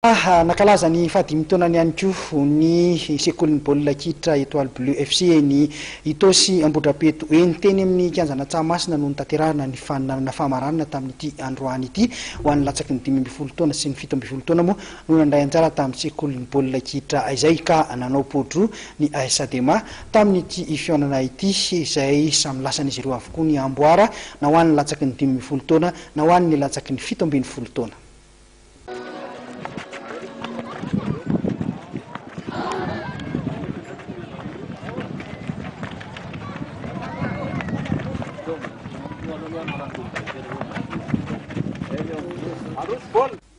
Nakalaza ny fahadimitaonany ihany koa ny sekolin'ny baolina kitra Étoile Bleue FC ny Itosy Ambodrapeto eny teny amin'ny kianjana Tsahamasina no nitanterahana ny fananana famaranana tamin'ity androany ity ho an'ny latsaky ny 5 taona sy ny 17 taona moa no nandray anjara tamin'ny sekolin'ny baolina kitra izay ka nanao podro ny AS-Adema tamin'ity fihaonana ity izay samy lasan'izy ireo avokoa ny amboara na ho an'ny latsaky ny 15 taona na ho an'ny latsaky ny 17 taona.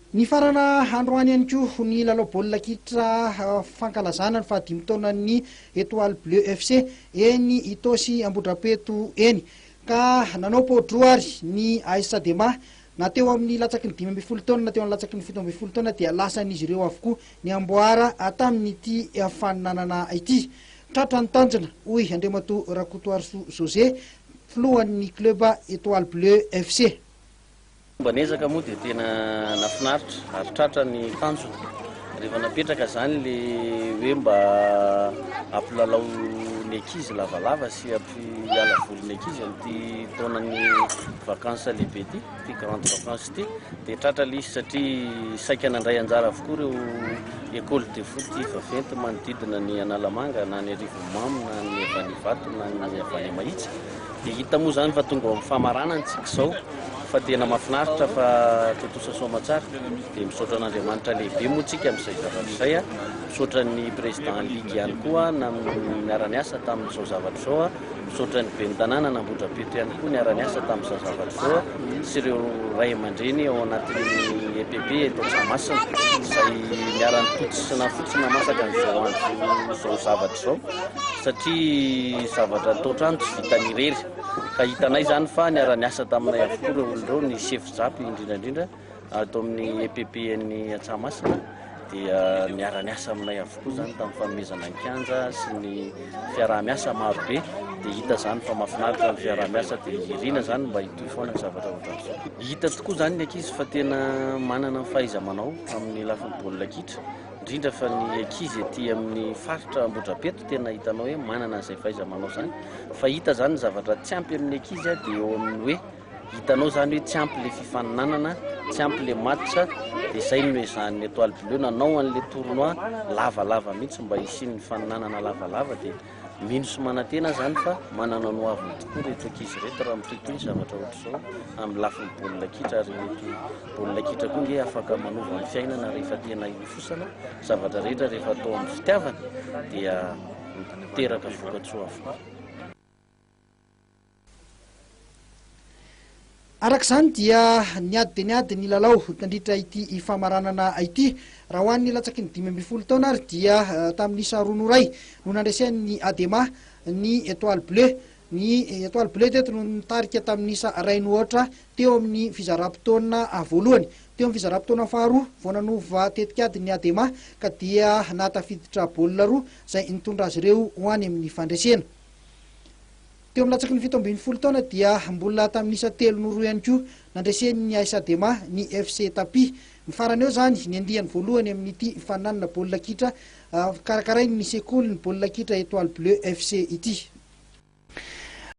Ny farana androany ihany koa ny lalao baolina kitra fankalazana ny fahadimy taonan'ny Étoile Bleue FC eny Itosy Ambodrapeto eny ka nanao podroary ny AS-Adema na teo amin'ny latsaky ny 15 taona na teo amin'ny latsaky ny 17 taona dia lasan'izy ireo avokoa ny amboara tamin'ity fananana ity. Tratra ny tanjona hoy Andriamatoa Rakotoariso José filohan'ny club Étoile Bleue FC. Mba nezaka moa dia tena nafinaritra ary tratra ny tanjona rehefa napetraka zany le hoe mba ampilalao ny ankizy lavalava sy ampiala voly ny ankizy amin'ity taonan'ny vacances lehibe ty grande vacances ty dia tratra le izy satria saika nandray anjara avokoa reo école de foot vaventy manodidina ny Analamanga na ny Rivomamo na ny Avanivato na ny Avany Mahitsy dia hita moa zany fa tonga amin'ny famaranana tsika izao fa tena mahafinaritra fa totosa soamatsara dia misaotra an'Andriamanitra lehibe moa tsika amin'izay zavatra izay misaotra ny président ligue ihany koa na miara-miasa tamin'izao zavatra izao misaotra ny ben'ny tanàna n'Ambodrapeto ihany koa niara-miasa tamin'izao zavatra izao sy ireo ray aman-dreny ao anatin'ny EPP eto Tsahamasina izay miara-nitotsina fotsina masaka n'izao zavatra izao satria zavatra ataotrano tsy vitany irery ka hitanay zany fa niara-miasa taminay avokoa reo olon'ireo ny chef japy indrindrandrindra ato amin'ny EPP ny Tsahamasina dia miara-miasa aminay avokoa zany tamin'ny fanomezana ny kianja sy ny fiaraha-miasa maro be dia hita zany fa mahafinaritra ny fiaraha-miasa dia irina zany mba hitohy foana ny zavatra ohatran'izao. Hita tokoa zany ny ankizy fa tena manana ny fahaiza-manao amin'ny lafiny baolina kitra indrindra fa ny ankizy ety amin'ny faritra Ambodrapeto tena hitanao hoe manana an'izay fahaiza-manao zany fa hita zany ny zavatra tsy ampy amin'ny ankizy dia eo amin'ny hoe hitanao zany hoe tsy ampy le fifaninanana tsy ampy le match dia izay no izany Étoile Bleue nanao an'le tournoi lavalava mihitsy mba hisiany ny faninanana lavalava dia mino sy manantena zany fa manana no aviny tokoa rehetra ankizy rehetra raha mitohitohy zavatra ohatr'izao amin'ny lafiny baolina kitra ary mety baolina kitra koa nge afaka manova ny fiainana rehefa tena hifosana zavatra rehetra rehefa atao amin'ny fitiavana dia miteraka vokatsoa avokoa. Arak'izany dia niady dia niady ny lalao tandritra ity famaranana ity raha ho an'ny latsaky ny 15 taona ary dia tamin'ny isa roa noray no nandresen'ny Adema ny Étoile Bleue. Ny Étoile Bleue teto no nitarika tamin'ny isa ray nohatra teo amin'ny fizaram-potoana voalohany. Teo amin'ny fizaram-potoana faharoa vao nanova tetikady ny Adema ka dia natafiditra baolina roa izay nitondra azy ireo ho any amin'ny fandresena. Teo amin'ny latsaky ny 17 taona dia mbola tamin'ny isa 3 no roa ihany koa nandresen'ny AS-Adema ny FC Tapi. Ny farany eo zany ny andiany voalohany amin'ity fananana baolina kitra karakarainy ny sekoly ny baolina kitra Étoile Bleue FC ity.